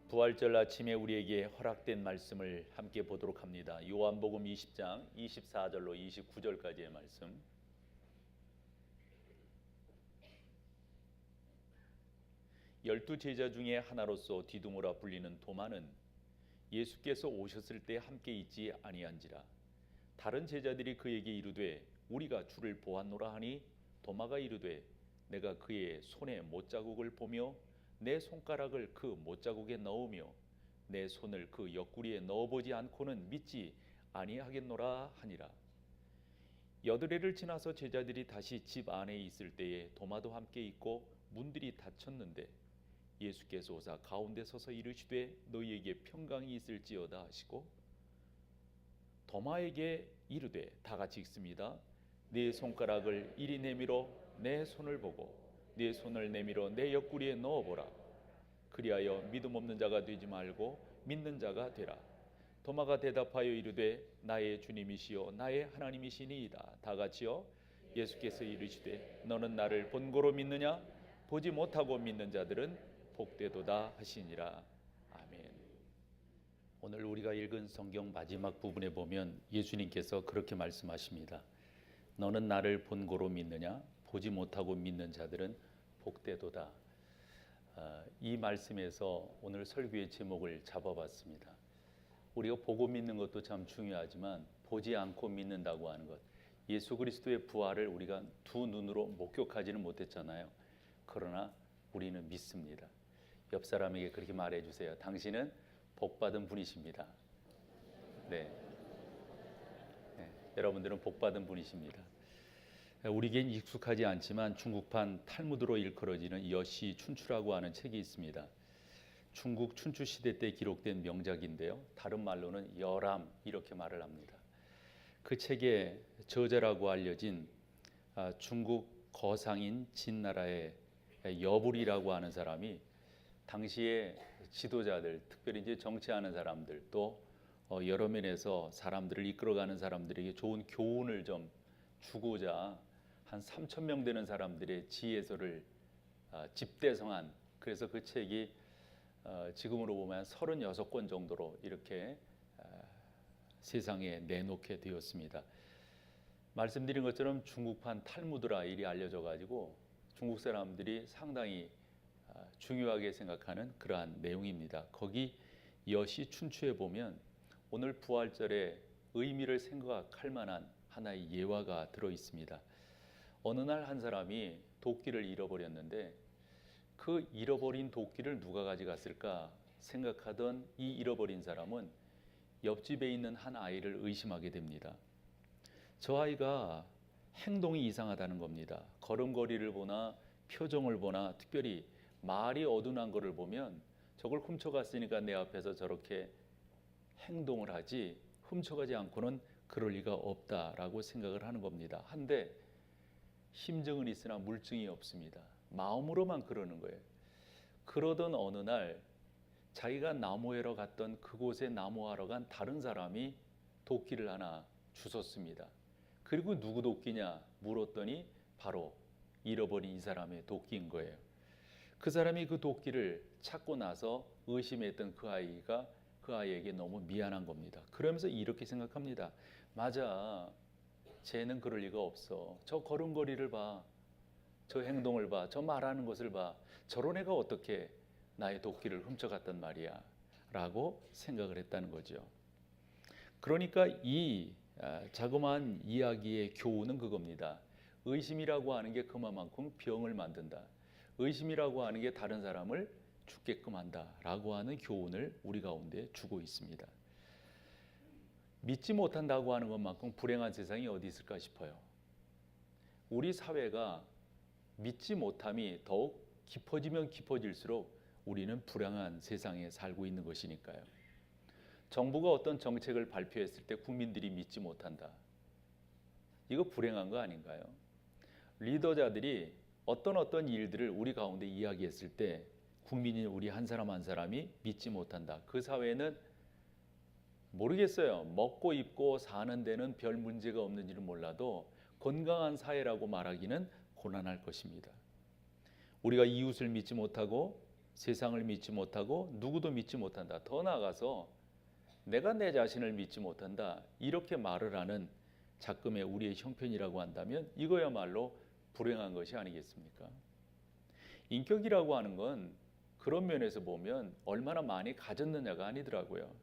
부활절 아침에 우리에게 허락된 말씀을 함께 보도록 합니다. 요한복음 20장 24절로 29절까지의 말씀. 열두 제자 중에 하나로서 디두모라 불리는 도마는 예수께서 오셨을 때 함께 있지 아니한지라. 다른 제자들이 그에게 이르되 우리가 주를 보았노라 하니 도마가 이르되 내가 그의 손에 못자국을 보며 내 손가락을 그 못자국에 넣으며 내 손을 그 옆구리에 넣어보지 않고는 믿지 아니하겠노라 하니라. 여드레를 지나서 제자들이 다시 집 안에 있을 때에 도마도 함께 있고 문들이 닫혔는데 예수께서 오사 가운데 서서 이르시되 너희에게 평강이 있을지어다 하시고 도마에게 이르되 다 같이 읽습니다. 네 손가락을 이리 내밀어 내 손을 보고 네 손을 내밀어 내 옆구리에 넣어보라. 그리하여 믿음 없는 자가 되지 말고 믿는 자가 되라. 도마가 대답하여 이르되 나의 주님이시요 나의 하나님이시니이다. 다 같이요. 예수께서 이르시되 너는 나를 본고로 믿느냐? 보지 못하고 믿는 자들은 복되도다 하시니라. 아멘. 오늘 우리가 읽은 성경 마지막 부분에 보면 예수님께서 그렇게 말씀하십니다. 너는 나를 본고로 믿느냐? 보지 못하고 믿는 자들은 복되도다. 이 말씀에서 오늘 설교의 제목을 잡아봤습니다. 우리가 보고 믿는 것도 참 중요하지만 보지 않고 믿는다고 하는 것, 예수 그리스도의 부활을 우리가 두 눈으로 목격하지는 못했잖아요. 그러나 우리는 믿습니다. 옆 사람에게 그렇게 말해주세요. 당신은 복받은 분이십니다. 네, 여러분들은 복받은 분이십니다. 우리에겐 익숙하지 않지만 중국판 탈무드로 일컬어지는 여시 춘추라고 하는 책이 있습니다. 중국 춘추 시대 때 기록된 명작인데요. 다른 말로는 열암 이렇게 말을 합니다. 그 책의 저자라고 알려진 중국 거상인 진나라의 여불이라고 하는 사람이 당시의 지도자들, 특별히 이제 정치하는 사람들, 또 여러 면에서 사람들을 이끌어가는 사람들에게 좋은 교훈을 좀 주고자 한 3,000명 되는 사람들의 지혜서를 집대성한, 그래서 그 책이 지금으로 보면 36권 정도로 이렇게 세상에 내놓게 되었습니다. 말씀드린 것처럼 중국판 탈무드라 일이 알려져 가지고 중국 사람들이 상당히 중요하게 생각하는 그러한 내용입니다. 거기 여시 춘추에 보면 오늘 부활절의 의미를 생각할 만한 하나의 예화가 들어 있습니다. 어느 날 한 사람이 도끼를 잃어버렸는데 그 잃어버린 도끼를 누가 가져갔을까 생각하던 이 잃어버린 사람은 옆집에 있는 한 아이를 의심하게 됩니다. 저 아이가 행동이 이상하다는 겁니다. 걸음걸이를 보나 표정을 보나 특별히 말이 어둔한 것을 보면 저걸 훔쳐갔으니까 내 앞에서 저렇게 행동을 하지 훔쳐가지 않고는 그럴 리가 없다라고 생각을 하는 겁니다. 한데 심증은 있으나 물증이 없습니다. 마음으로만 그러는 거예요. 그러던 어느 날 자기가 나무하러 갔던 그곳에 나무하러 간 다른 사람이 도끼를 하나 주웠습니다. 그리고 누구 도끼냐 물었더니 바로 잃어버린 이 사람의 도끼인 거예요. 그 사람이 그 도끼를 찾고 나서 의심했던 그 아이가 그 아이에게 너무 미안한 겁니다. 그러면서 이렇게 생각합니다. 맞아, 쟤는 그럴 리가 없어. 저 걸음걸이를 봐, 저 행동을 봐, 저 말하는 것을 봐. 저런 애가 어떻게 나의 도끼를 훔쳐갔단 말이야 라고 생각을 했다는 거죠. 그러니까 이 자그마한 이야기의 교훈은 그겁니다. 의심이라고 하는 게 그만큼 병을 만든다. 의심이라고 하는 게 다른 사람을 죽게끔 한다라고 하는 교훈을 우리 가운데 주고 있습니다. 믿지 못한다고 하는 것만큼 불행한 세상이 어디 있을까 싶어요. 우리 사회가 믿지 못함이 더욱 깊어지면 깊어질수록 우리는 불행한 세상에 살고 있는 것이니까요. 정부가 어떤 정책을 발표했을 때 국민들이 믿지 못한다. 이거 불행한 거 아닌가요? 리더자들이 어떤 일들을 우리 가운데 이야기했을 때 국민인 우리 한 사람 한 사람이 믿지 못한다. 그 사회는 모르겠어요. 먹고 입고 사는 데는 별 문제가 없는지는 몰라도 건강한 사회라고 말하기는 곤란할 것입니다. 우리가 이웃을 믿지 못하고 세상을 믿지 못하고 누구도 믿지 못한다. 더 나아가서 내가 내 자신을 믿지 못한다. 이렇게 말을 하는 작금의 우리의 형편이라고 한다면 이거야말로 불행한 것이 아니겠습니까? 인격이라고 하는 건 그런 면에서 보면 얼마나 많이 가졌느냐가 아니더라고요.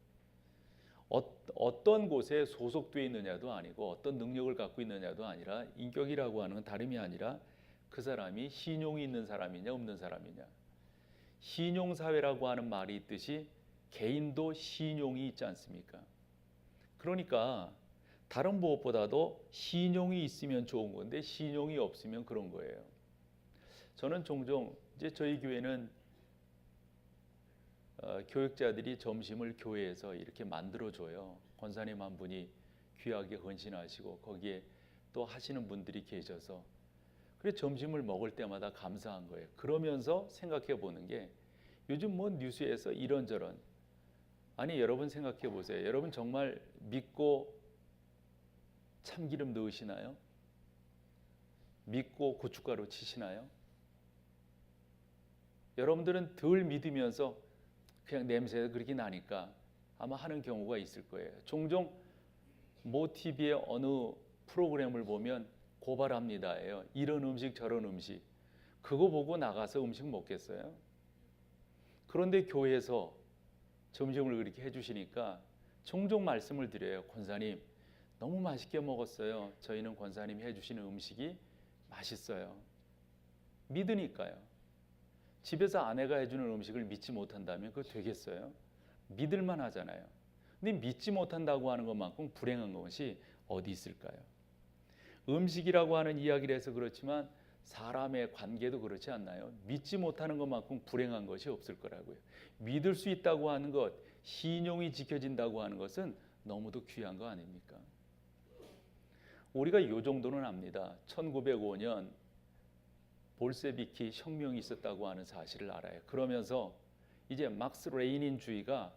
어떤 곳에 소속되어 있느냐도 아니고 어떤 능력을 갖고 있느냐도 아니라 인격이라고 하는 건 다름이 아니라 그 사람이 신용이 있는 사람이냐 없는 사람이냐. 신용사회라고 하는 말이 있듯이 개인도 신용이 있지 않습니까? 그러니까 다른 무엇보다도 신용이 있으면 좋은 건데 신용이 없으면 그런 거예요. 저는 종종 이제 저희 교회는 교육자들이 점심을 교회에서 이렇게 만들어줘요. 권사님 한 분이 귀하게 헌신하시고 거기에 또 하시는 분들이 계셔서 그래 점심을 먹을 때마다 감사한 거예요. 그러면서 생각해 보는 게 요즘 뭐 뉴스에서 이런저런 아니 여러분 생각해 보세요. 여러분 정말 믿고 참기름 넣으시나요? 믿고 고춧가루 치시나요? 여러분들은 덜 믿으면서 그냥 냄새가 그렇게 나니까 아마 하는 경우가 있을 거예요. 종종 모 TV의 어느 프로그램을 보면 고발합니다예요. 이런 음식 저런 음식. 그거 보고 나가서 음식 먹겠어요? 그런데 교회에서 점심을 그렇게 해주시니까 종종 말씀을 드려요. 권사님 너무 맛있게 먹었어요. 저희는 권사님이 해주시는 음식이 맛있어요. 믿으니까요. 집에서 아내가 해주는 음식을 믿지 못한다면 그거 되겠어요? 믿을만 하잖아요. 근데 믿지 못한다고 하는 것만큼 불행한 것이 어디 있을까요? 음식이라고 하는 이야기를 해서 그렇지만 사람의 관계도 그렇지 않나요? 믿지 못하는 것만큼 불행한 것이 없을 거라고요. 믿을 수 있다고 하는 것, 신용이 지켜진다고 하는 것은 너무도 귀한 거 아닙니까? 우리가 이 정도는 압니다. 1905년 볼세비키 혁명이 있었다고 하는 사실을 알아요. 그러면서 이제 막스 레니인주의가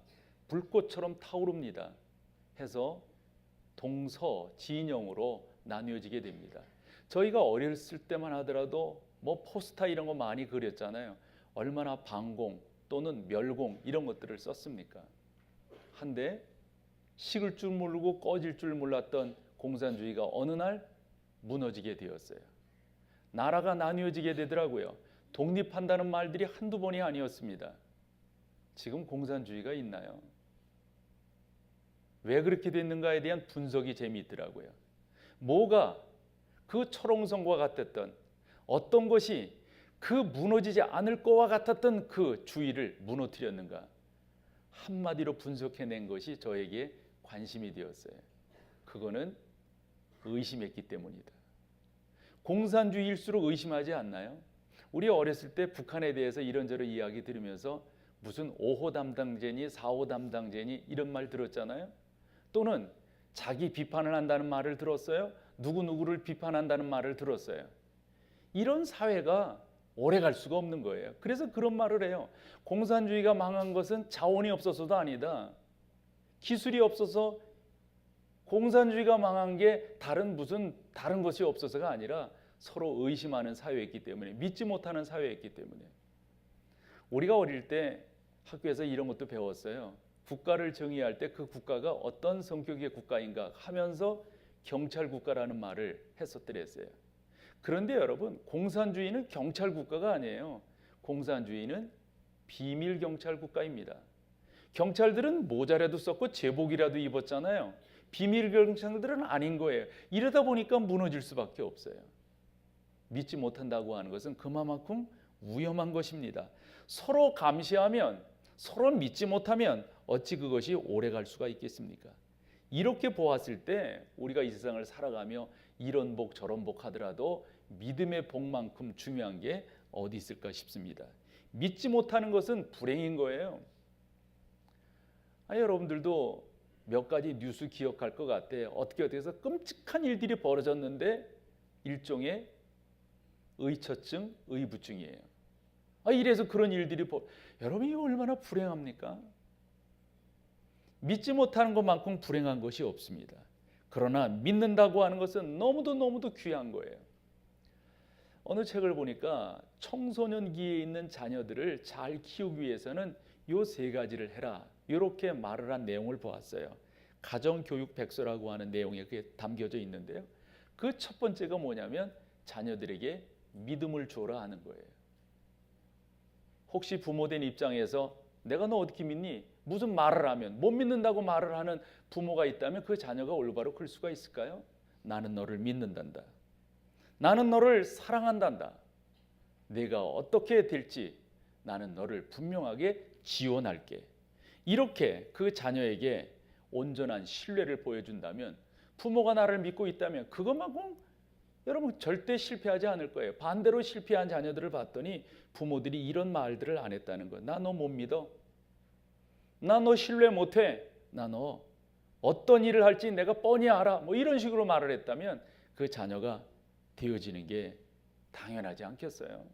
불꽃처럼 타오릅니다. 해서 동서 진영으로 나뉘어지게 됩니다. 저희가 어렸을 때만 하더라도 뭐 포스터 이런 거 많이 그렸잖아요. 얼마나 반공 또는 멸공 이런 것들을 썼습니까? 한데 식을 줄 모르고 꺼질 줄 몰랐던 공산주의가 어느 날 무너지게 되었어요. 나라가 나뉘어지게 되더라고요. 독립한다는 말들이 한두 번이 아니었습니다. 지금 공산주의가 있나요? 왜 그렇게 됐는가에 대한 분석이 재미있더라고요. 뭐가 그 철옹성과 같았던 어떤 것이 그 무너지지 않을 것과 같았던 그 주의를 무너뜨렸는가? 한마디로 분석해낸 것이 저에게 관심이 되었어요. 그거는 의심했기 때문이다. 공산주의일수록 의심하지 않나요? 우리 어렸을 때 북한에 대해서 이런저런 이야기 들으면서 무슨 5호 담당제니 4호 담당제니 이런 말 들었잖아요. 또는 자기 비판을 한다는 말을 들었어요. 누구누구를 비판한다는 말을 들었어요. 이런 사회가 오래 갈 수가 없는 거예요. 그래서 그런 말을 해요. 공산주의가 망한 것은 자원이 없어서도 아니다. 기술이 없어서 공산주의가 망한 게 다른 것이 없어서가 아니라 서로 의심하는 사회였기 때문에, 믿지 못하는 사회였기 때문에. 우리가 어릴 때 학교에서 이런 것도 배웠어요. 국가를 정의할 때 그 국가가 어떤 성격의 국가인가 하면서 경찰 국가라는 말을 했었더랬어요. 그런데 여러분, 공산주의는 경찰 국가가 아니에요. 공산주의는 비밀 경찰 국가입니다. 경찰들은 모자라도 썼고 제복이라도 입었잖아요. 비밀 경찰들은 아닌 거예요. 이러다 보니까 무너질 수밖에 없어요. 믿지 못한다고 하는 것은 그만큼 위험한 것입니다. 서로 감시하면, 서로 믿지 못하면 어찌 그것이 오래 갈 수가 있겠습니까? 이렇게 보았을 때 우리가 이 세상을 살아가며 이런 복 저런 복 하더라도 믿음의 복만큼 중요한 게 어디 있을까 싶습니다. 믿지 못하는 것은 불행인 거예요. 여러분들도 몇 가지 뉴스 기억할 것 같아요. 어떻게 해서 끔찍한 일들이 벌어졌는데 일종의 의처증, 의부증이에요. 이래서 그런 일들이 여러분이 얼마나 불행합니까? 믿지 못하는 것만큼 불행한 것이 없습니다. 그러나 믿는다고 하는 것은 너무도 귀한 거예요. 어느 책을 보니까 청소년기에 있는 자녀들을 잘 키우기 위해서는 요 세 가지를 해라, 이렇게 말을 한 내용을 보았어요. 가정교육 백서라고 하는 내용에 그게 담겨져 있는데요. 그 첫 번째가 뭐냐면 자녀들에게 믿음을 줘라 하는 거예요. 혹시 부모된 입장에서 내가 너 어떻게 믿니? 무슨 말을 하면 못 믿는다고 말을 하는 부모가 있다면 그 자녀가 올바로 클 수가 있을까요? 나는 너를 믿는단다. 나는 너를 사랑한단다. 내가 어떻게 될지 나는 너를 분명하게 지원할게. 이렇게 그 자녀에게 온전한 신뢰를 보여준다면, 부모가 나를 믿고 있다면 그것만큼 여러분 절대 실패하지 않을 거예요. 반대로 실패한 자녀들을 봤더니 부모들이 이런 말들을 안 했다는 거예요. 나 너 못 믿어. 나 너 신뢰 못해. 나 너 어떤 일을 할지 내가 뻔히 알아. 뭐 이런 식으로 말을 했다면 그 자녀가 되어지는 게 당연하지 않겠어요?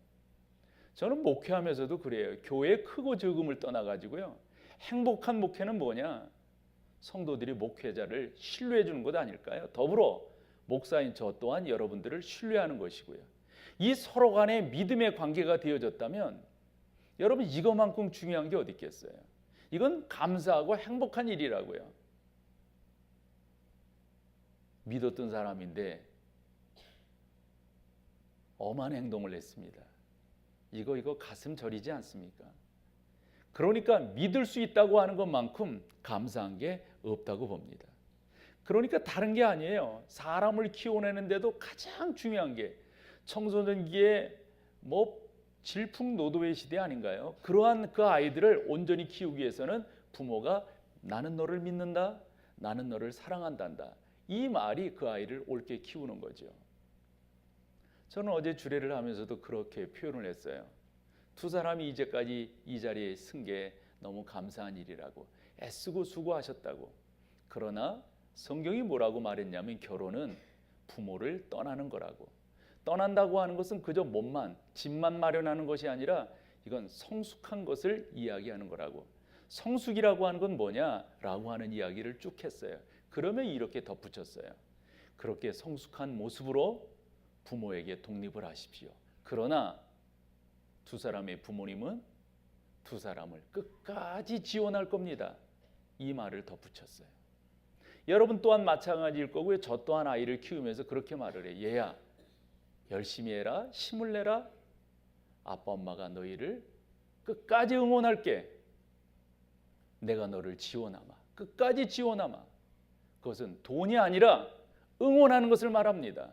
저는 목회하면서도 그래요. 교회 크고 적음을 떠나가지고요. 행복한 목회는 뭐냐? 성도들이 목회자를 신뢰해 주는 것 아닐까요? 더불어 목사인 저 또한 여러분들을 신뢰하는 것이고요. 이 서로 간의 믿음의 관계가 되어졌다면 여러분 이것만큼 중요한 게 어디 있겠어요? 이건 감사하고 행복한 일이라고요. 믿었던 사람인데 엄한 행동을 했습니다. 이거 가슴 저리지 않습니까? 그러니까 믿을 수 있다고 하는 것만큼 감사한 게 없다고 봅니다. 그러니까 다른 게 아니에요. 사람을 키워내는데도 가장 중요한 게 청소년기에 질풍노도의 시대 아닌가요? 그러한 그 아이들을 온전히 키우기 위해서는 부모가 나는 너를 믿는다, 나는 너를 사랑한단다, 이 말이 그 아이를 옳게 키우는 거죠. 저는 어제 주례를 하면서도 그렇게 표현을 했어요. 두 사람이 이제까지 이 자리에 쓴 게 너무 감사한 일이라고, 애쓰고 수고하셨다고. 그러나 성경이 뭐라고 말했냐면 결혼은 부모를 떠나는 거라고. 떠난다고 하는 것은 그저 몸만, 집만 마련하는 것이 아니라 이건 성숙한 것을 이야기하는 거라고. 성숙이라고 하는 건 뭐냐라고 하는 이야기를 쭉 했어요. 그러면 이렇게 덧붙였어요. 그렇게 성숙한 모습으로 부모에게 독립을 하십시오. 그러나 두 사람의 부모님은 두 사람을 끝까지 지원할 겁니다. 이 말을 덧붙였어요. 여러분 또한 마찬가지일 거고요. 저 또한 아이를 키우면서 그렇게 말을 해요. 얘야, 열심히 해라, 힘을 내라. 아빠 엄마가 너희를 끝까지 응원할게. 내가 너를 지원하마. 끝까지 지원하마. 그것은 돈이 아니라 응원하는 것을 말합니다.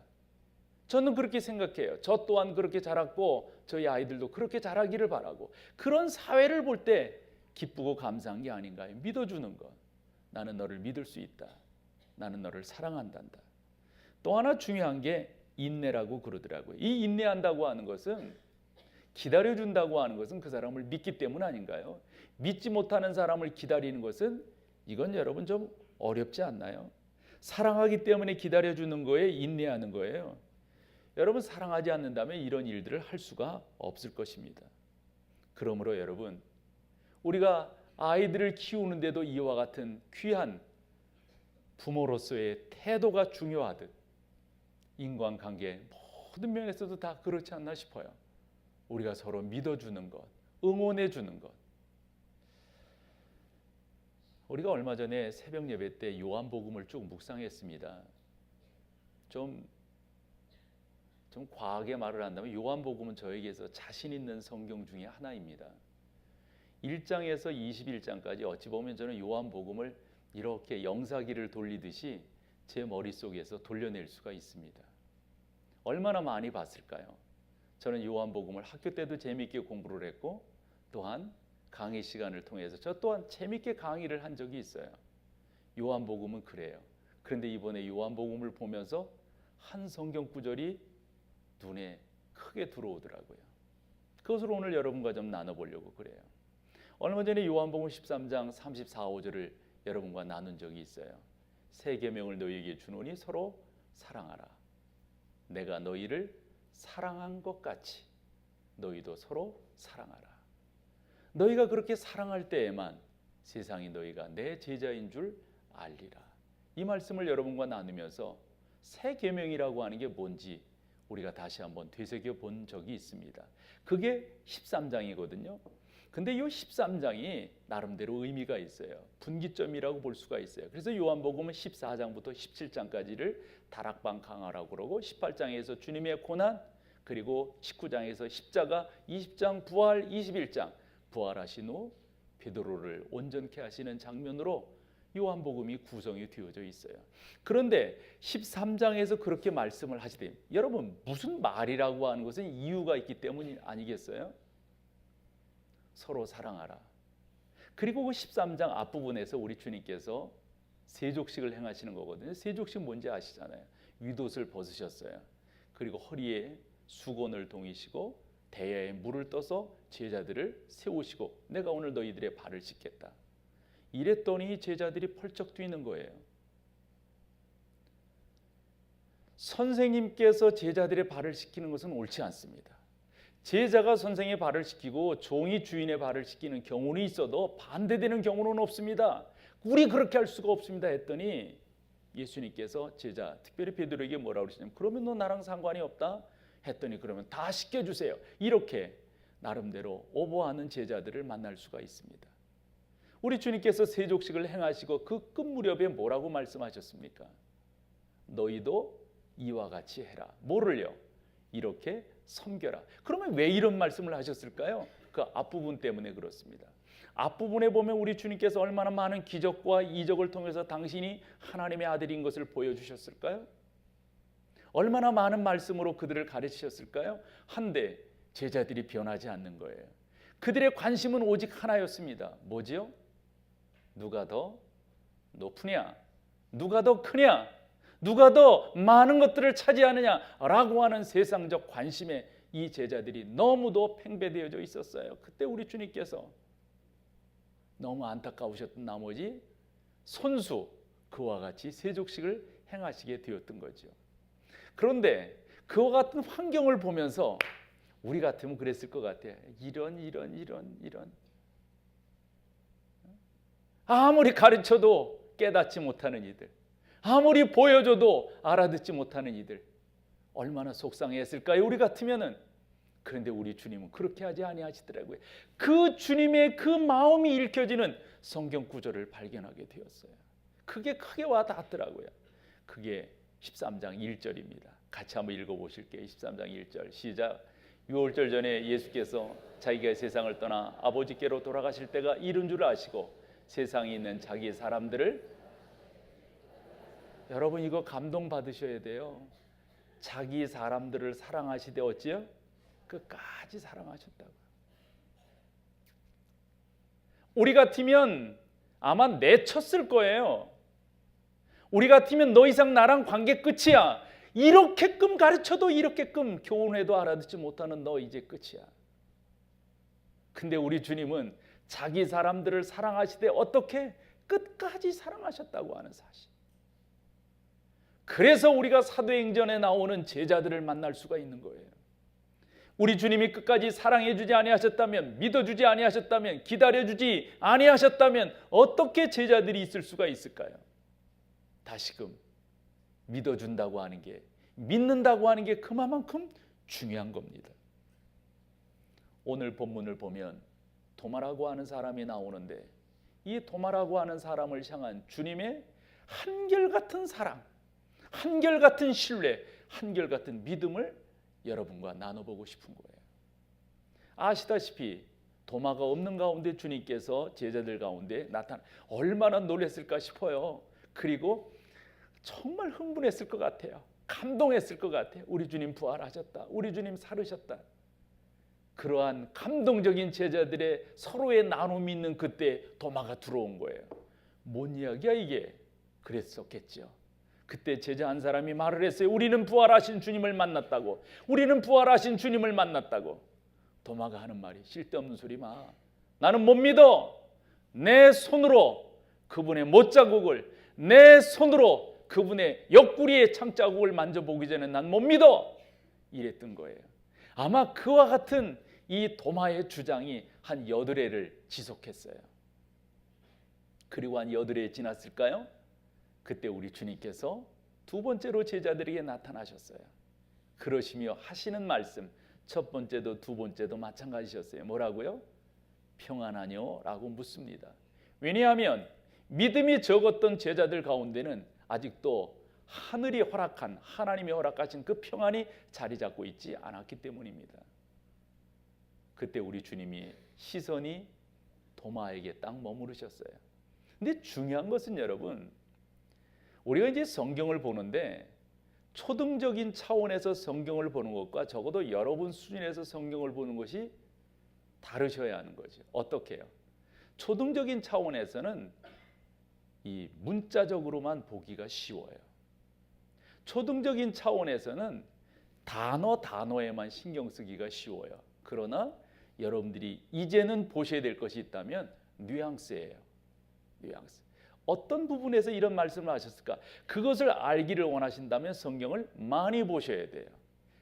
저는 그렇게 생각해요. 저 또한 그렇게 자랐고 저희 아이들도 그렇게 자라기를 바라고, 그런 사회를 볼 때 기쁘고 감사한 게 아닌가요? 믿어주는 것. 나는 너를 믿을 수 있다. 나는 너를 사랑한단다. 또 하나 중요한 게 인내라고 그러더라고요. 이 인내한다고 하는 것은, 기다려준다고 하는 것은 그 사람을 믿기 때문 아닌가요? 믿지 못하는 사람을 기다리는 것은 이건 여러분 좀 어렵지 않나요? 사랑하기 때문에 기다려주는 거에 인내하는 거예요. 여러분 사랑하지 않는다면 이런 일들을 할 수가 없을 것입니다. 그러므로 여러분, 우리가 아이들을 키우는데도 이와 같은 귀한 부모로서의 태도가 중요하듯 인간관계 모든 면에서도 다 그렇지 않나 싶어요. 우리가 서로 믿어주는 것, 응원해주는 것. 우리가 얼마 전에 새벽 예배 때 요한복음을 쭉 묵상했습니다. 좀 과하게 말을 한다면 요한복음은 저에게서 자신 있는 성경 중에 하나입니다. 1장에서 21장까지 어찌 보면 저는 요한복음을 이렇게 영사기를 돌리듯이 제 머릿속에서 돌려낼 수가 있습니다. 얼마나 많이 봤을까요? 저는 요한복음을 학교 때도 재미있게 공부를 했고, 또한 강의 시간을 통해서 저 또한 재미있게 강의를 한 적이 있어요. 요한복음은 그래요. 그런데 이번에 요한복음을 보면서 한 성경 구절이 눈에 크게 들어오더라고요. 그것을 오늘 여러분과 좀 나눠보려고 그래요. 얼마 전에 요한복음 13장 34, 5절을 여러분과 나눈 적이 있어요. 새 계명을 너희에게 주노니 서로 사랑하라. 내가 너희를 사랑한 것 같이 너희도 서로 사랑하라. 너희가 그렇게 사랑할 때에만 세상이 너희가 내 제자인 줄 알리라. 이 말씀을 여러분과 나누면서 새 계명이라고 하는 게 뭔지 우리가 다시 한번 되새겨 본 적이 있습니다. 그게 13장이거든요. 근데 이 13장이 나름대로 의미가 있어요. 분기점이라고 볼 수가 있어요. 그래서 요한복음은 14장부터 17장까지를 다락방 강화라고 그러고 18장에서 주님의 고난, 그리고 19장에서 십자가, 20장 부활, 21장 부활하신 후 베드로를 온전케 하시는 장면으로 요한복음이 구성이 되어져 있어요. 그런데 13장에서 그렇게 말씀을 하시되, 여러분 무슨 말이라고 하는 것은 이유가 있기 때문이 아니겠어요? 서로 사랑하라. 그리고 그 13장 앞부분에서 우리 주님께서 세족식을 행하시는 거거든요. 세족식 뭔지 아시잖아요. 윗옷을 벗으셨어요. 그리고 허리에 수건을 동이시고 대야에 물을 떠서 제자들을 세우시고 내가 오늘 너희들의 발을 씻겠다. 이랬더니 제자들이 펄쩍 뛰는 거예요. 선생님께서 제자들의 발을 씻기는 것은 옳지 않습니다. 제자가 선생의 발을 씻기고 종이 주인의 발을 씻기는 경우는 있어도 반대되는 경우는 없습니다. 우리 그렇게 할 수가 없습니다 했더니 예수님께서 제자, 특별히 베드로에게 뭐라고 그러시냐면, 그러면 너 나랑 상관이 없다 했더니 그러면 다 씻겨주세요. 이렇게 나름대로 오버하는 제자들을 만날 수가 있습니다. 우리 주님께서 세족식을 행하시고 그 끝 무렵에 뭐라고 말씀하셨습니까? 너희도 이와 같이 해라. 뭐를요? 이렇게 섬겨라. 그러면 왜 이런 말씀을 하셨을까요? 그 앞부분 때문에 그렇습니다. 앞부분에 보면 우리 주님께서 얼마나 많은 기적과 이적을 통해서 당신이 하나님의 아들인 것을 보여주셨을까요? 얼마나 많은 말씀으로 그들을 가르치셨을까요? 한데 제자들이 변하지 않는 거예요. 그들의 관심은 오직 하나였습니다. 뭐지요? 누가 더 높으냐? 누가 더 크냐? 누가 더 많은 것들을 차지하느냐라고 하는 세상적 관심에 이 제자들이 너무도 팽배되어져 있었어요. 그때 우리 주님께서 너무 안타까우셨던 나머지 손수 그와 같이 세족식을 행하시게 되었던 거죠. 그런데 그와 같은 환경을 보면서 우리 같으면 그랬을 것 같아요. 이런 아무리 가르쳐도 깨닫지 못하는 이들, 아무리 보여줘도 알아듣지 못하는 이들, 얼마나 속상했을까요? 우리 같으면은. 그런데 우리 주님은 그렇게 하지 아니하시더라고요. 그 주님의 그 마음이 읽혀지는 성경 구절을 발견하게 되었어요. 그게 크게 와닿았더라고요. 그게 13장 1절입니다. 같이 한번 읽어보실게요. 13장 1절 시작. 유월절 전에 예수께서 자기가 세상을 떠나 아버지께로 돌아가실 때가 이른 줄 아시고 세상에 있는 자기 사람들을, 여러분 이거 감동 받으셔야 돼요. 자기 사람들을 사랑하시되 어찌요? 끝까지 사랑하셨다고요. 우리 같으면 아마 내쳤을 거예요. 우리 같으면 너 이상 나랑 관계 끝이야. 이렇게끔 가르쳐도 이렇게끔 교훈해도 알아듣지 못하는 너 이제 끝이야. 근데 우리 주님은 자기 사람들을 사랑하시되 어떻게? 끝까지 사랑하셨다고 하는 사실. 그래서 우리가 사도행전에 나오는 제자들을 만날 수가 있는 거예요. 우리 주님이 끝까지 사랑해주지 아니하셨다면, 믿어주지 아니하셨다면, 기다려주지 아니하셨다면 어떻게 제자들이 있을 수가 있을까요? 다시금 믿어준다고 하는 게, 믿는다고 하는 게 그만큼 중요한 겁니다. 오늘 본문을 보면 도마라고 하는 사람이 나오는데, 이 도마라고 하는 사람을 향한 주님의 한결같은 사랑, 한결같은 신뢰, 한결같은 믿음을 여러분과 나눠보고 싶은 거예요. 아시다시피 도마가 없는 가운데 주님께서 제자들 가운데 나타나 얼마나 놀랐을까 싶어요. 그리고 정말 흥분했을 것 같아요. 감동했을 것 같아요. 우리 주님 부활하셨다. 우리 주님 살으셨다. 그러한 감동적인 제자들의 서로의 나눔이 있는 그때 도마가 들어온 거예요. 뭔 이야기야 이게? 그랬었겠죠. 그때 제자 한 사람이 말을 했어요. 우리는 부활하신 주님을 만났다고. 우리는 부활하신 주님을 만났다고. 도마가 하는 말이 쓸데없는 소리 마. 나는 못 믿어. 내 손으로 그분의 못자국을, 내 손으로 그분의 옆구리의 창자국을 만져보기 전에 난 못 믿어. 이랬던 거예요. 아마 그와 같은 이 도마의 주장이 한 8회를 지속했어요. 그리고 한 8회 지났을까요? 그때 우리 주님께서 두 번째로 제자들에게 나타나셨어요. 그러시며 하시는 말씀, 첫 번째도 두 번째도 마찬가지셨어요. 뭐라고요? 평안하뇨? 라고 묻습니다. 왜냐하면 믿음이 적었던 제자들 가운데는 아직도 하늘이 허락한, 하나님이 허락하신 그 평안이 자리 잡고 있지 않았기 때문입니다. 그때 우리 주님이 시선이 도마에게 딱 머무르셨어요. 근데 중요한 것은 여러분, 우리가 이제 성경을 보는데 초등적인 차원에서 성경을 보는 것과 적어도 여러분 수준에서 성경을 보는 것이 다르셔야 하는 거죠. 어떻게 해요? 초등적인 차원에서는 이 문자적으로만 보기가 쉬워요. 초등적인 차원에서는 단어에만 신경 쓰기가 쉬워요. 그러나 여러분들이 이제는 보셔야 될 것이 있다면 뉘앙스예요. 뉘앙스. 어떤 부분에서 이런 말씀을 하셨을까? 그것을 알기를 원하신다면 성경을 많이 보셔야 돼요.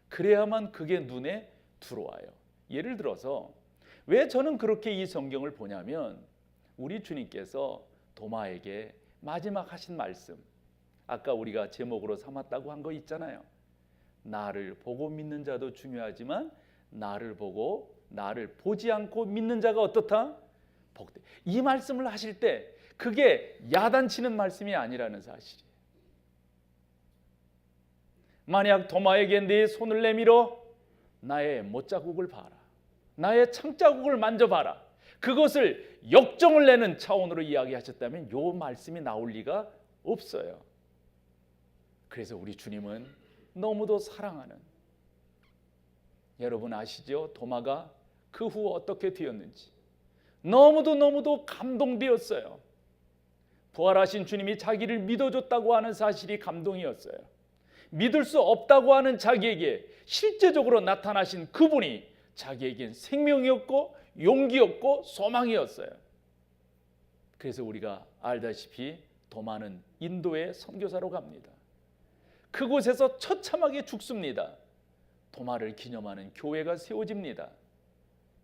그래야만 그게 눈에 들어와요. 예를 들어서 왜 저는 그렇게 이 성경을 보냐면 우리 주님께서 도마에게 마지막 하신 말씀, 아까 우리가 제목으로 삼았다고 한 거 있잖아요. 나를 보고 믿는 자도 중요하지만 나를 보지 않고 믿는 자가 어떻다? 복돼. 이 말씀을 하실 때 그게 야단치는 말씀이 아니라는 사실이에요. 만약 도마에게 네 손을 내밀어 나의 못자국을 봐라, 나의 창자국을 만져봐라, 그것을 역정을 내는 차원으로 이야기하셨다면 이 말씀이 나올 리가 없어요. 그래서 우리 주님은 너무도 사랑하는, 여러분 아시죠? 도마가 그 후 어떻게 되었는지 너무도 감동되었어요. 부활하신 주님이 자기를 믿어줬다고 하는 사실이 감동이었어요. 믿을 수 없다고 하는 자기에게 실제적으로 나타나신 그분이 자기에겐 생명이었고 용기였고 소망이었어요. 그래서 우리가 알다시피 도마는 인도의 선교사로 갑니다. 그곳에서 처참하게 죽습니다. 도마를 기념하는 교회가 세워집니다.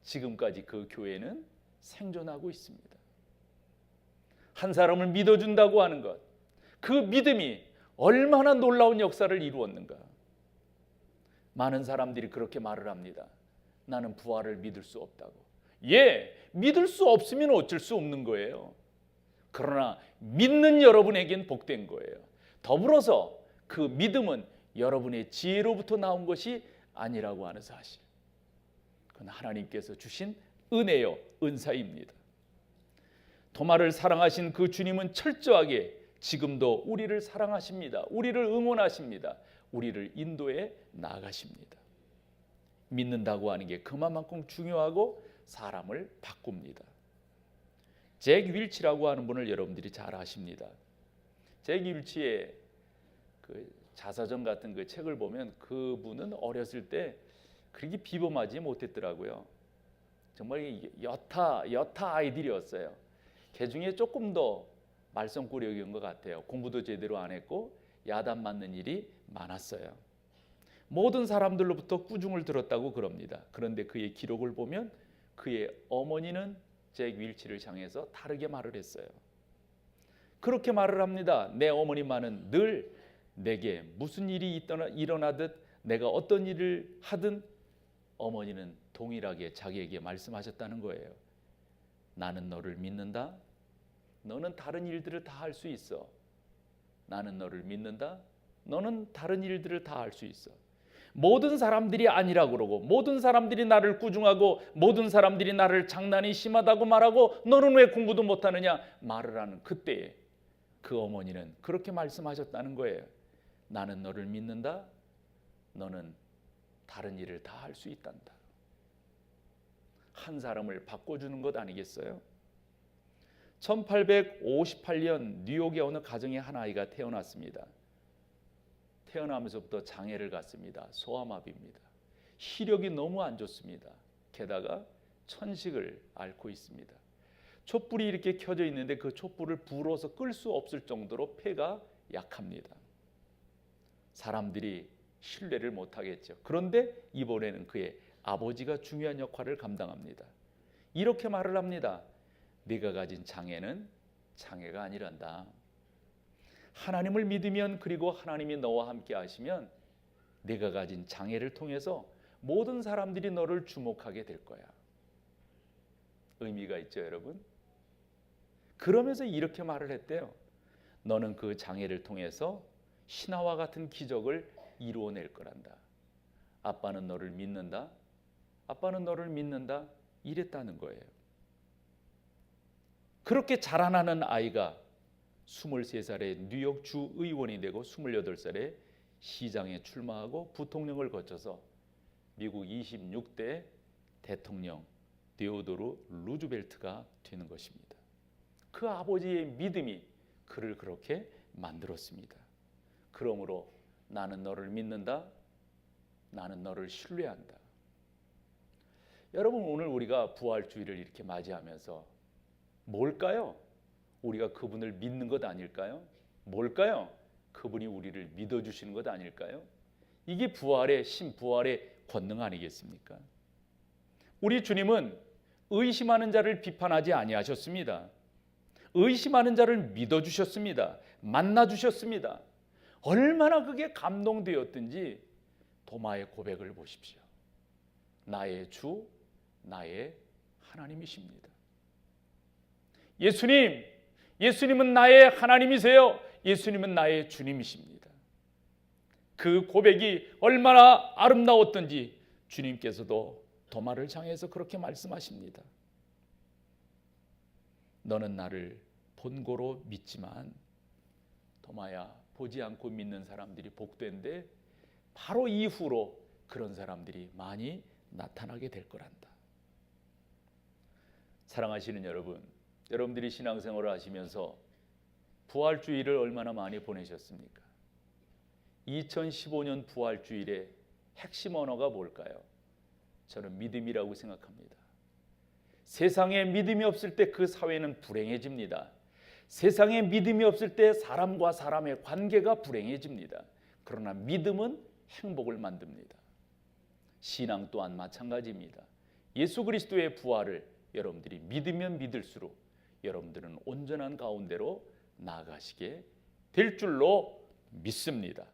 지금까지 그 교회는 생존하고 있습니다. 한 사람을 믿어준다고 하는 것, 그 믿음이 얼마나 놀라운 역사를 이루었는가. 많은 사람들이 그렇게 말을 합니다. 나는 부활을 믿을 수 없다고. 예, 믿을 수 없으면 어쩔 수 없는 거예요. 그러나 믿는 여러분에겐 복된 거예요. 더불어서 그 믿음은 여러분의 지혜로부터 나온 것이 아니라고 하는 사실, 그건 하나님께서 주신 은혜요, 은사입니다. 도마를 사랑하신 그 주님은 철저하게 지금도 우리를 사랑하십니다. 우리를 응원하십니다. 우리를 인도해 나가십니다. 믿는다고 하는 게 그만큼 중요하고 사람을 바꿉니다. 잭 윌치라고 하는 분을 여러분들이 잘 아십니다. 잭 윌치의 그 자서전 같은 그 책을 보면 그분은 어렸을 때 그렇게 비범하지 못했더라고요. 정말 여타 아이들이었어요. 개 중에 조금 더 말썽꾸러기인 것 같아요. 공부도 제대로 안 했고 야단 맞는 일이 많았어요. 모든 사람들로부터 꾸중을 들었다고 그럽니다. 그런데 그의 기록을 보면 그의 어머니는 잭 윌치를 향해서 다르게 말을 했어요. 그렇게 말을 합니다. 내 어머니만은 늘 내게 무슨 일이 일어나듯 내가 어떤 일을 하든 어머니는 동일하게 자기에게 말씀하셨다는 거예요. 나는 너를 믿는다. 너는 다른 일들을 다 할 수 있어. 나는 너를 믿는다. 너는 다른 일들을 다 할 수 있어. 모든 사람들이 아니라고 그러고 모든 사람들이 나를 꾸중하고 모든 사람들이 나를 장난이 심하다고 말하고 너는 왜 공부도 못하느냐 말을 하는 그때에 그 어머니는 그렇게 말씀하셨다는 거예요. 나는 너를 믿는다. 너는 다른 일을 다 할 수 있단다. 한 사람을 바꿔주는 것 아니겠어요? 1858년 뉴욕의 어느 가정에 한 아이가 태어났습니다. 태어나면서부터 장애를 갖습니다. 소아마비입니다. 시력이 너무 안 좋습니다. 게다가 천식을 앓고 있습니다. 촛불이 이렇게 켜져 있는데 그 촛불을 불어서 끌 수 없을 정도로 폐가 약합니다. 사람들이 신뢰를 못하겠죠. 그런데 이번에는 그의 아버지가 중요한 역할을 감당합니다. 이렇게 말을 합니다. 네가 가진 장애는 장애가 아니란다. 하나님을 믿으면 그리고 하나님이 너와 함께 하시면 내가 가진 장애를 통해서 모든 사람들이 너를 주목하게 될 거야. 의미가 있죠, 여러분? 그러면서 이렇게 말을 했대요. 너는 그 장애를 통해서 신화와 같은 기적을 이루어낼 거란다. 아빠는 너를 믿는다. 아빠는 너를 믿는다. 이랬다는 거예요. 그렇게 자라나는 아이가 23살에 뉴욕 주 의원이 되고 28살에 시장에 출마하고 부통령을 거쳐서 미국 26대 대통령 데오도르 루즈벨트가 되는 것입니다. 그 아버지의 믿음이 그를 그렇게 만들었습니다. 그러므로 나는 너를 믿는다. 나는 너를 신뢰한다. 여러분, 오늘 우리가 부활주의를 이렇게 맞이하면서 뭘까요? 우리가 그분을 믿는 것 아닐까요? 뭘까요? 그분이 우리를 믿어주시는 것 아닐까요? 이게 부활의 신부활의 권능 아니겠습니까? 우리 주님은 의심하는 자를 비판하지 아니하셨습니다. 의심하는 자를 믿어주셨습니다. 만나주셨습니다. 얼마나 그게 감동되었든지 도마의 고백을 보십시오. 나의 주, 나의 하나님이십니다. 예수님은 나의 하나님이세요. 예수님은 나의 주님이십니다. 그 고백이 얼마나 아름다웠던지 주님께서도 도마를 향해서 그렇게 말씀하십니다. 너는 나를 본고로 믿지만 도마야, 보지 않고 믿는 사람들이 복된데 바로 이후로 그런 사람들이 많이 나타나게 될 거란다. 사랑하시는 여러분, 여러분들이 신앙생활을 하시면서 부활주일을 얼마나 많이 보내셨습니까? 2015년 부활주일의 핵심 언어가 뭘까요? 저는 믿음이라고 생각합니다. 세상에 믿음이 없을 때 그 사회는 불행해집니다. 세상에 믿음이 없을 때 사람과 사람의 관계가 불행해집니다. 그러나 믿음은 행복을 만듭니다. 신앙 또한 마찬가지입니다. 예수 그리스도의 부활을 여러분들이 믿으면 믿을수록 여러분들은 온전한 가운데로 나아가시게 될 줄로 믿습니다.